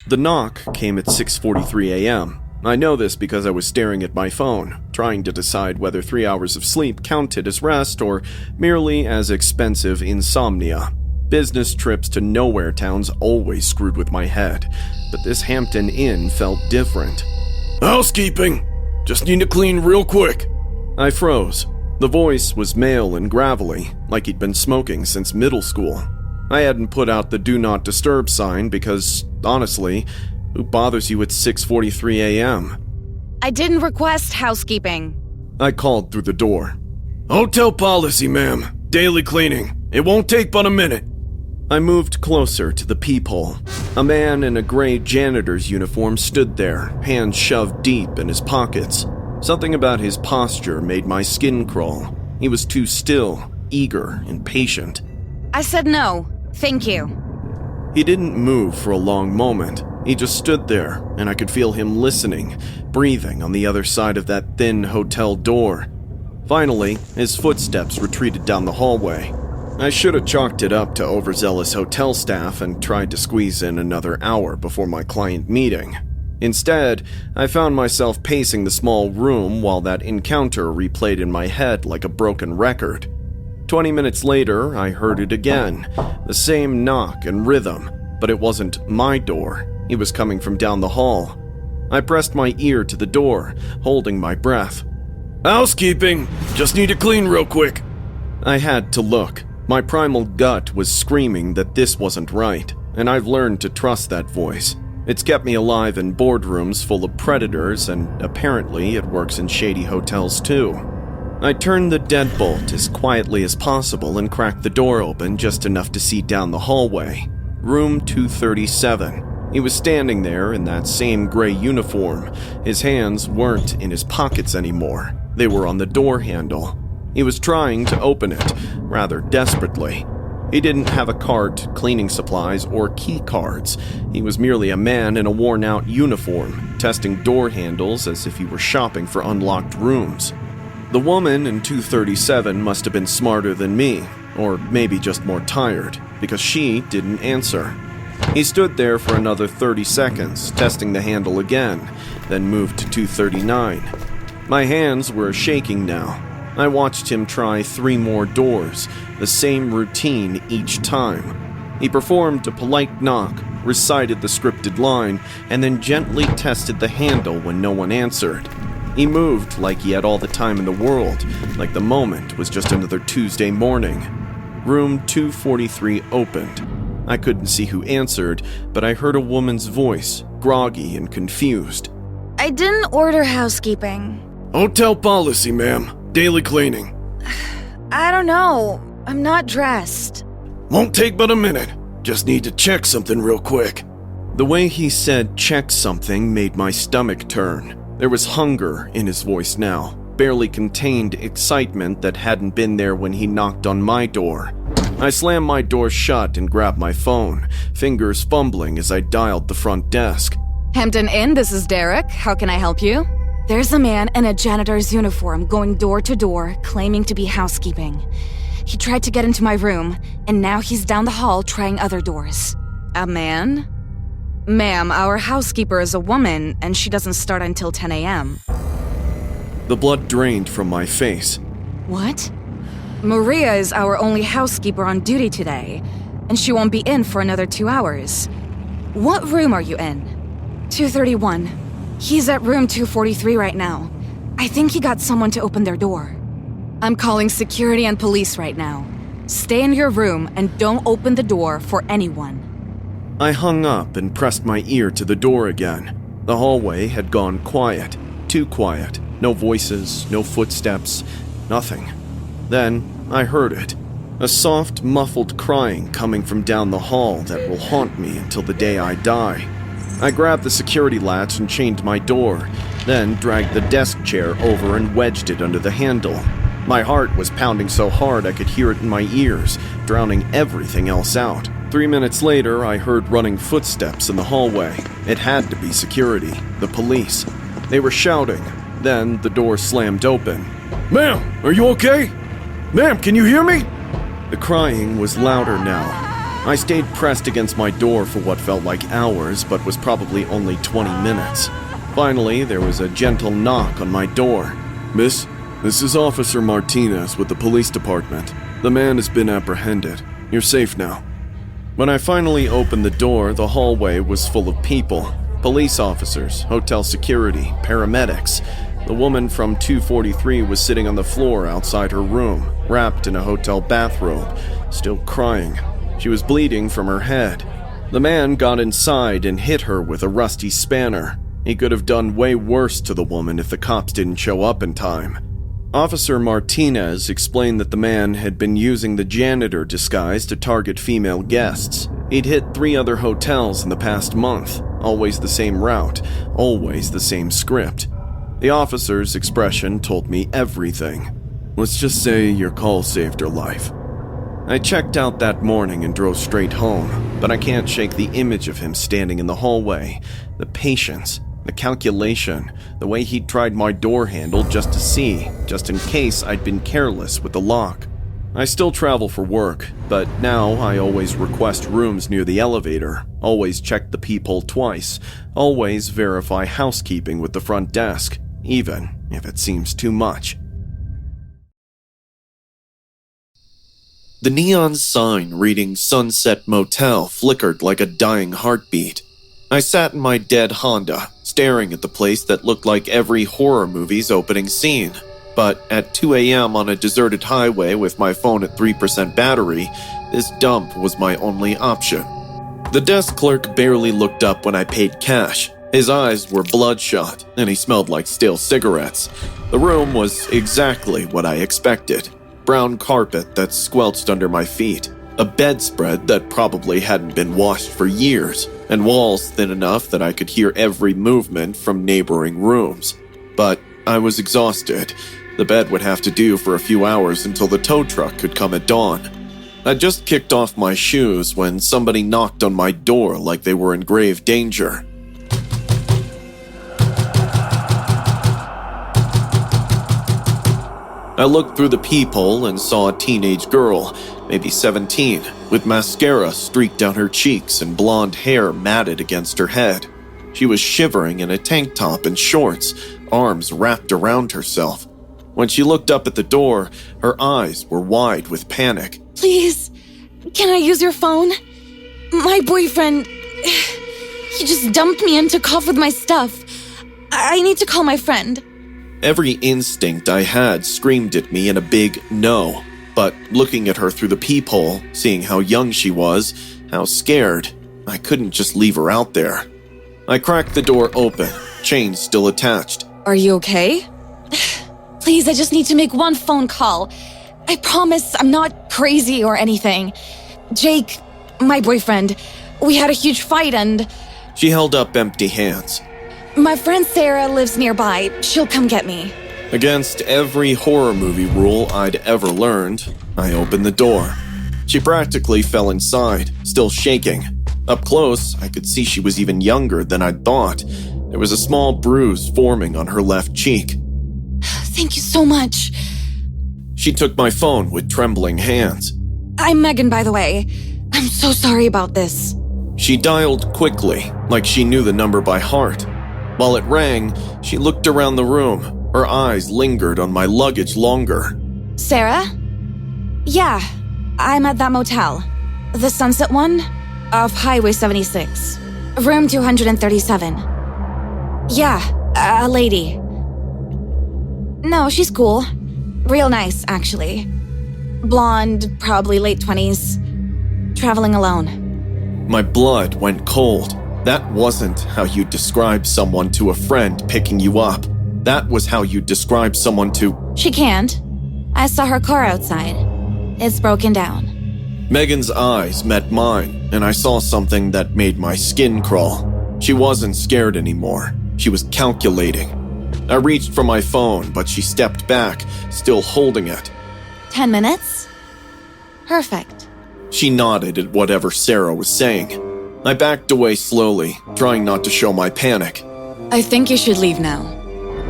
The knock came at 6:43 a.m. I know this because I was staring at my phone, trying to decide whether 3 hours of sleep counted as rest or merely as expensive insomnia. Business trips to nowhere towns always screwed with my head, but this Hampton Inn felt different. Housekeeping! Just need to clean real quick. I froze. The voice was male and gravelly, like he'd been smoking since middle school. I hadn't put out the do not disturb sign because, honestly, who bothers you at 6:43 a.m.? I didn't request housekeeping. I called through the door. Hotel policy, ma'am. Daily cleaning. It won't take but a minute. I moved closer to the peephole. A man in a gray janitor's uniform stood there, hands shoved deep in his pockets. Something about his posture made my skin crawl. He was too still, eager, and patient. I said no, thank you. He didn't move for a long moment. He just stood there, and I could feel him listening, breathing on the other side of that thin hotel door. Finally, his footsteps retreated down the hallway. I should have chalked it up to overzealous hotel staff and tried to squeeze in another hour before my client meeting. Instead, I found myself pacing the small room while that encounter replayed in my head like a broken record. 20 minutes later, I heard it again, the same knock and rhythm, but it wasn't my door. It was coming from down the hall. I pressed my ear to the door, holding my breath. Housekeeping! Just need to clean real quick. I had to look. My primal gut was screaming that this wasn't right, and I've learned to trust that voice. It's kept me alive in boardrooms full of predators, and apparently it works in shady hotels too. I turned the deadbolt as quietly as possible and cracked the door open just enough to see down the hallway. Room 237. He was standing there in that same gray uniform. His hands weren't in his pockets anymore. They were on the door handle. He was trying to open it, rather desperately. He didn't have a cart, cleaning supplies, or key cards. He was merely a man in a worn-out uniform, testing door handles as if he were shopping for unlocked rooms. The woman in 237 must have been smarter than me, or maybe just more tired, because she didn't answer. He stood there for another 30 seconds, testing the handle again, then moved to 239. My hands were shaking now. I watched him try 3 more doors, the same routine each time. He performed a polite knock, recited the scripted line, and then gently tested the handle when no one answered. He moved like he had all the time in the world, like the moment was just another Tuesday morning. Room 243 opened. I couldn't see who answered, but I heard a woman's voice, groggy and confused. I didn't order housekeeping. Hotel policy, ma'am. Daily cleaning. I don't know. I'm not dressed. Won't take but a minute. Just need to check something real quick. The way he said check something made my stomach turn. There was hunger in his voice now, barely contained excitement that hadn't been there when he knocked on my door. I slammed my door shut and grabbed my phone, fingers fumbling as I dialed the front desk. Hampton Inn, this is Derek. How can I help you? There's a man in a janitor's uniform going door to door, claiming to be housekeeping. He tried to get into my room, and now he's down the hall trying other doors. A man? Ma'am, our housekeeper is a woman, and she doesn't start until 10 a.m. The blood drained from my face. What? Maria is our only housekeeper on duty today, and she won't be in for another 2 hours. What room are you in? 231. He's at room 243 right now. I think he got someone to open their door. I'm calling security and police right now. Stay in your room and don't open the door for anyone. I hung up and pressed my ear to the door again. The hallway had gone quiet, too quiet. No voices, no footsteps, nothing. Then I heard it. A soft, muffled crying coming from down the hall that will haunt me until the day I die. I grabbed the security latch and chained my door, then dragged the desk chair over and wedged it under the handle. My heart was pounding so hard I could hear it in my ears, drowning everything else out. 3 minutes later, I heard running footsteps in the hallway. It had to be security, the police. They were shouting. Then the door slammed open. Ma'am, are you okay? Ma'am, can you hear me? The crying was louder now. I stayed pressed against my door for what felt like hours, but was probably only 20 minutes. Finally, there was a gentle knock on my door. Miss, this is Officer Martinez with the police department. The man has been apprehended. You're safe now. When I finally opened the door, the hallway was full of people. Police officers, hotel security, paramedics. The woman from 243 was sitting on the floor outside her room, wrapped in a hotel bathrobe, still crying. She was bleeding from her head. The man got inside and hit her with a rusty spanner. He could have done way worse to the woman if the cops didn't show up in time. Officer Martinez explained that the man had been using the janitor disguise to target female guests. He'd hit 3 other hotels in the past month, always the same route, always the same script. The officer's expression told me everything. Let's just say your call saved her life. I checked out that morning and drove straight home, but I can't shake the image of him standing in the hallway. The patience, the calculation, the way he'd tried my door handle just to see, just in case I'd been careless with the lock. I still travel for work, but now I always request rooms near the elevator, always check the peephole twice, always verify housekeeping with the front desk, even if it seems too much. The neon sign reading Sunset Motel flickered like a dying heartbeat. I sat in my dead Honda, staring at the place that looked like every horror movie's opening scene. But at 2 a.m. on a deserted highway with my phone at 3% battery, this dump was my only option. The desk clerk barely looked up when I paid cash. His eyes were bloodshot, and he smelled like stale cigarettes. The room was exactly what I expected. Brown carpet that squelched under my feet, a bedspread that probably hadn't been washed for years, and walls thin enough that I could hear every movement from neighboring rooms. But I was exhausted. The bed would have to do for a few hours until the tow truck could come at dawn. I'd just kicked off my shoes when somebody knocked on my door like they were in grave danger. I looked through the peephole and saw a teenage girl, maybe 17, with mascara streaked down her cheeks and blonde hair matted against her head. She was shivering in a tank top and shorts, arms wrapped around herself. When she looked up at the door, her eyes were wide with panic. Please, can I use your phone? My boyfriend, he just dumped me and took off with my stuff. I need to call my friend. Every instinct I had screamed at me in a big no, but looking at her through the peephole, seeing how young she was, how scared, I couldn't just leave her out there. I cracked the door open, chain still attached. Are you okay? Please, I just need to make one phone call. I promise I'm not crazy or anything. Jake, my boyfriend, we had a huge fight and... She held up empty hands. My friend Sarah lives nearby. She'll come get me. Against every horror movie rule I'd ever learned, I opened the door. She practically fell inside, still shaking. Up close, I could see she was even younger than I'd thought. There was a small bruise forming on her left cheek. Thank you so much. She took my phone with trembling hands. I'm Megan, by the way. I'm so sorry about this. She dialed quickly, like she knew the number by heart. While it rang, she looked around the room. Her eyes lingered on my luggage longer. Sarah? Yeah, I'm at that motel. The Sunset one? Off Highway 76. Room 237. Yeah, a lady. No, she's cool. Real nice, actually. Blonde, probably late 20s. Traveling alone. My blood went cold. That wasn't how you describe someone to a friend picking you up. That was how you describe someone to... She can't. I saw her car outside. It's broken down. Megan's eyes met mine, and I saw something that made my skin crawl. She wasn't scared anymore. She was calculating. I reached for my phone, but she stepped back, still holding it. 10 minutes? Perfect. She nodded at whatever Sarah was saying. I backed away slowly, trying not to show my panic. I think you should leave now.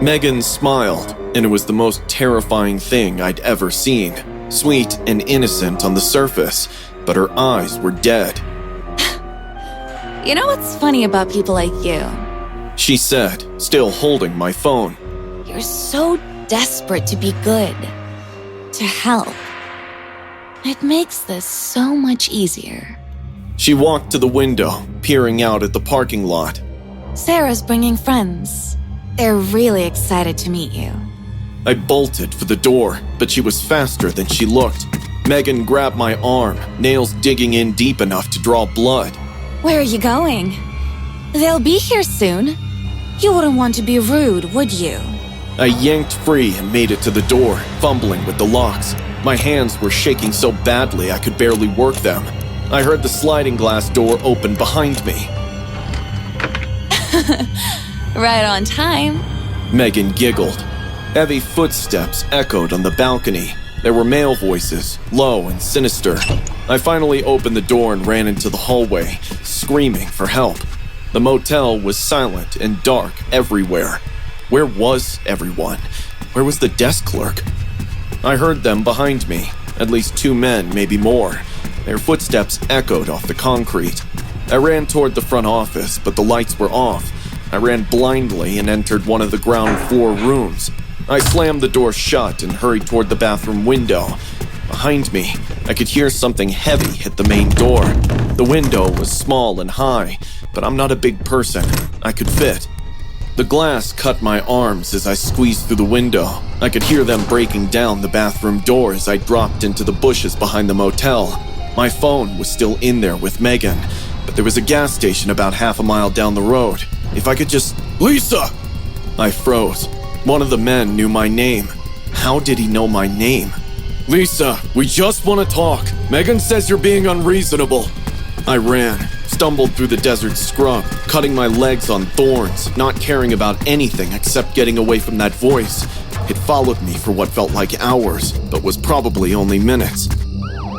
Megan smiled, and it was the most terrifying thing I'd ever seen. Sweet and innocent on the surface, but her eyes were dead. You know what's funny about people like you? She said, still holding my phone. You're so desperate to be good, to help. It makes this so much easier. She walked to the window, peering out at the parking lot. Sarah's bringing friends. They're really excited to meet you. I bolted for the door, but she was faster than she looked. Megan grabbed my arm, nails digging in deep enough to draw blood. Where are you going? They'll be here soon. You wouldn't want to be rude, would you? I yanked free and made it to the door, fumbling with the locks. My hands were shaking so badly I could barely work them. I heard the sliding glass door open behind me. Right on time. Megan giggled. Heavy footsteps echoed on the balcony. There were male voices, low and sinister. I finally opened the door and ran into the hallway, screaming for help. The motel was silent and dark everywhere. Where was everyone? Where was the desk clerk? I heard them behind me, at least 2 men, maybe more. Their footsteps echoed off the concrete. I ran toward the front office, but the lights were off. I ran blindly and entered one of the ground floor rooms. I slammed the door shut and hurried toward the bathroom window. Behind me, I could hear something heavy hit the main door. The window was small and high, but I'm not a big person. I could fit. The glass cut my arms as I squeezed through the window. I could hear them breaking down the bathroom door as I dropped into the bushes behind the motel. My phone was still in there with Megan, but there was a gas station about half a mile down the road. If I could just... Lisa! I froze. One of the men knew my name. How did he know my name? Lisa, we just want to talk. Megan says you're being unreasonable. I ran, stumbled through the desert scrub, cutting my legs on thorns, not caring about anything except getting away from that voice. It followed me for what felt like hours, but was probably only minutes.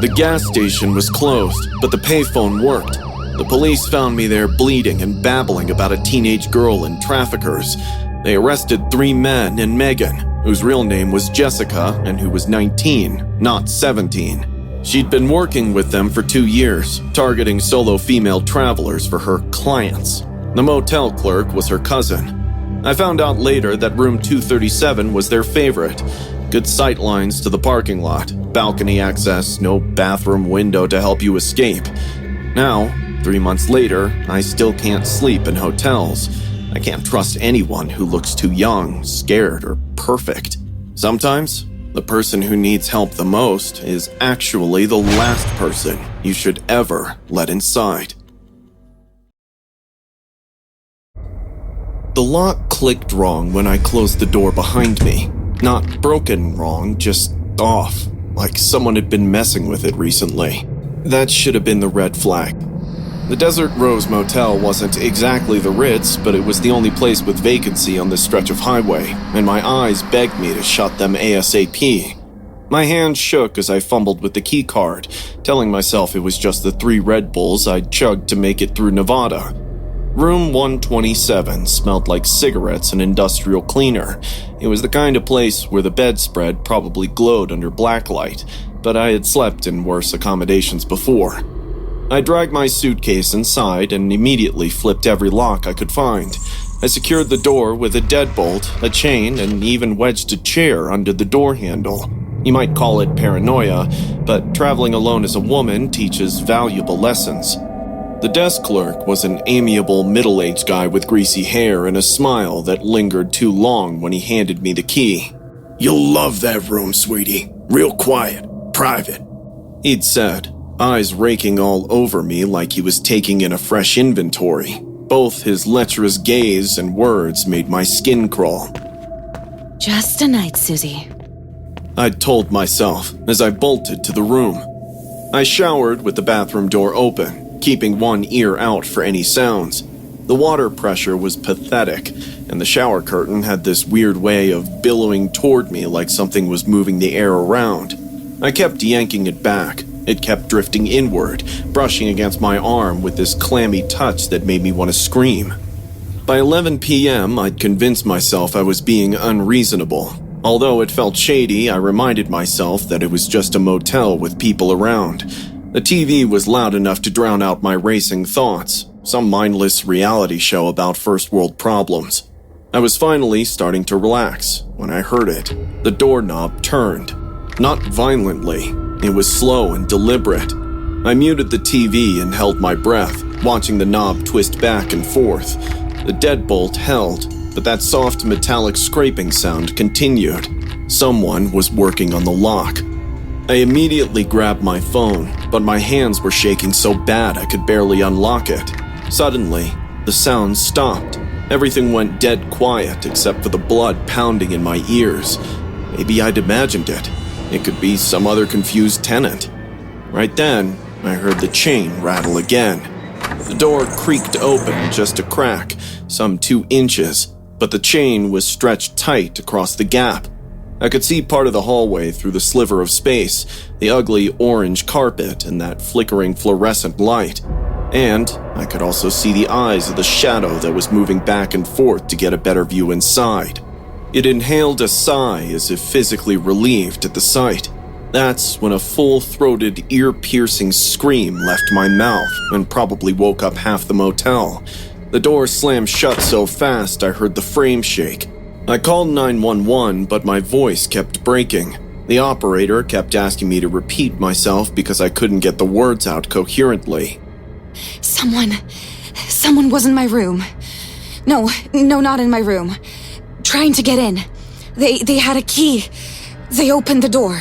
The gas station was closed, but the payphone worked. The police found me there bleeding and babbling about a teenage girl and traffickers. They arrested 3 men and Megan, whose real name was Jessica and who was 19, not 17. She'd been working with them for 2 years, targeting solo female travelers for her clients. The motel clerk was her cousin. I found out later that room 237 was their favorite. Good sight lines to the parking lot, balcony access, no bathroom window to help you escape. Now, 3 months later, I still can't sleep in hotels. I can't trust anyone who looks too young, scared, or perfect. Sometimes, the person who needs help the most is actually the last person you should ever let inside. The lock clicked wrong when I closed the door behind me. Not broken wrong, just off, like someone had been messing with it recently. That should have been the red flag. The Desert Rose Motel wasn't exactly the Ritz, but it was the only place with vacancy on this stretch of highway, and my eyes begged me to shut them ASAP. My hand shook as I fumbled with the key card, telling myself it was just the 3 Red Bulls I'd chugged to make it through Nevada. Room 127 smelled like cigarettes and industrial cleaner. It was the kind of place where the bedspread probably glowed under blacklight, but I had slept in worse accommodations before. I dragged my suitcase inside and immediately flipped every lock I could find. I secured the door with a deadbolt, a chain, and even wedged a chair under the door handle. You might call it paranoia, but traveling alone as a woman teaches valuable lessons. The desk clerk was an amiable middle-aged guy with greasy hair and a smile that lingered too long when he handed me the key. You'll love that room, sweetie. Real quiet, private, He'd said, eyes raking all over me like he was taking in a fresh inventory. Both his lecherous gaze and words made my skin crawl. Just a night, Susie. I'd told myself as I bolted to the room. I showered with the bathroom door open, keeping one ear out for any sounds. The water pressure was pathetic, and the shower curtain had this weird way of billowing toward me like something was moving the air around. I kept yanking it back. It kept drifting inward, brushing against my arm with this clammy touch that made me want to scream. By 11 p.m., I'd convinced myself I was being unreasonable. Although it felt shady, I reminded myself that it was just a motel with people around. The TV was loud enough to drown out my racing thoughts, some mindless reality show about first world problems. I was finally starting to relax when I heard it. The doorknob turned. Not violently, it was slow and deliberate. I muted the TV and held my breath, watching the knob twist back and forth. The deadbolt held, but that soft metallic scraping sound continued. Someone was working on the lock. I immediately grabbed my phone, but my hands were shaking so bad I could barely unlock it. Suddenly, the sound stopped. Everything went dead quiet except for the blood pounding in my ears. Maybe I'd imagined it. It could be some other confused tenant. Right then, I heard the chain rattle again. The door creaked open just a crack, some 2 inches, but the chain was stretched tight across the gap. I could see part of the hallway through the sliver of space, the ugly orange carpet and that flickering fluorescent light. And I could also see the eyes of the shadow that was moving back and forth to get a better view inside. It inhaled a sigh as if physically relieved at the sight. That's when a full-throated, ear-piercing scream left my mouth and probably woke up half the motel. The door slammed shut so fast I heard the frame shake. I called 911, but my voice kept breaking. The operator kept asking me to repeat myself because I couldn't get the words out coherently. Someone was in my room. No, not in my room. Trying to get in. They had a key. They opened the door.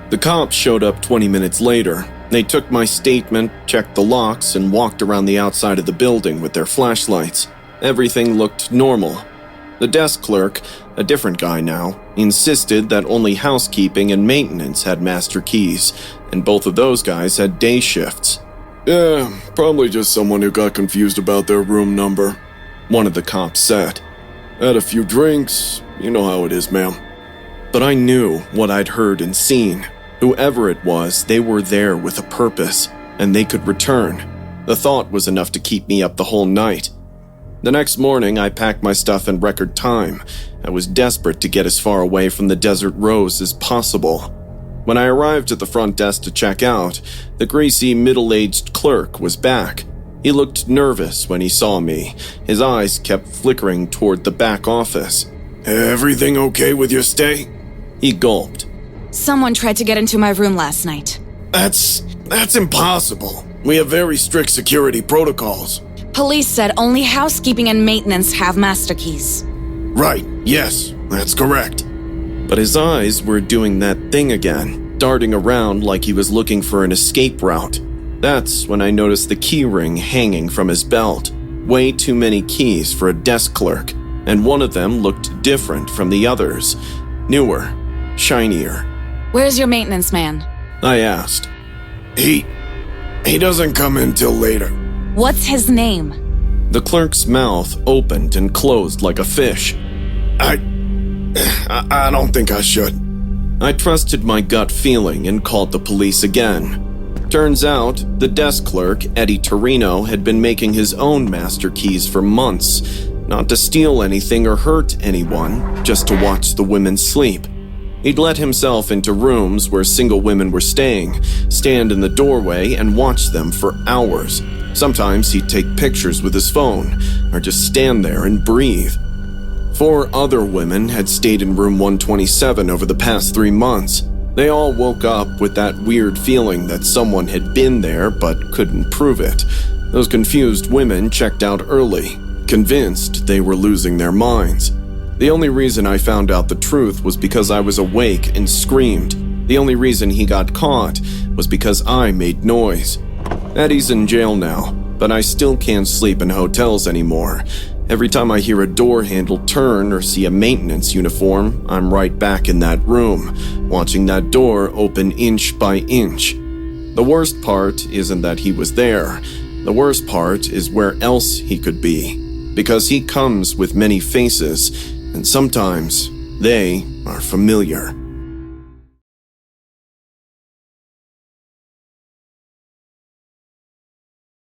The cops showed up 20 minutes later. They took my statement, checked the locks, and walked around the outside of the building with their flashlights. Everything looked normal. The desk clerk, a different guy now, insisted that only housekeeping and maintenance had master keys, and both of those guys had day shifts. Yeah, probably just someone who got confused about their room number, one of the cops said. Had a few drinks, you know how it is, ma'am. But I knew what I'd heard and seen. Whoever it was, they were there with a purpose, and they could return. The thought was enough to keep me up the whole night. The next morning, I packed my stuff in record time. I was desperate to get as far away from the Desert Rose as possible. When I arrived at the front desk to check out, the greasy, middle-aged clerk was back. He looked nervous when he saw me. His eyes kept flickering toward the back office. Everything okay with your stay? He gulped. Someone tried to get into my room last night. That's impossible. We have very strict security protocols. Police said only housekeeping and maintenance have master keys. Right, yes, that's correct. But his eyes were doing that thing again, darting around like he was looking for an escape route. That's when I noticed the key ring hanging from his belt. Way too many keys for a desk clerk, and one of them looked different from the others. Newer, shinier. Where's your maintenance man? I asked. He doesn't come in till later. What's his name? The clerk's mouth opened and closed like a fish. I don't think I should. I trusted my gut feeling and called the police again. Turns out, the desk clerk, Eddie Torino, had been making his own master keys for months. Not to steal anything or hurt anyone, just to watch the women sleep. He'd let himself into rooms where single women were staying, stand in the doorway and watch them for hours. Sometimes he'd take pictures with his phone, or just stand there and breathe. 4 other women had stayed in room 127 over the past 3 months. They all woke up with that weird feeling that someone had been there but couldn't prove it. Those confused women checked out early, convinced they were losing their minds. The only reason I found out the truth was because I was awake and screamed. The only reason he got caught was because I made noise. Eddie's in jail now, but I still can't sleep in hotels anymore. Every time I hear a door handle turn or see a maintenance uniform, I'm right back in that room, watching that door open inch by inch. The worst part isn't that he was there. The worst part is where else he could be, because he comes with many faces, and sometimes they are familiar.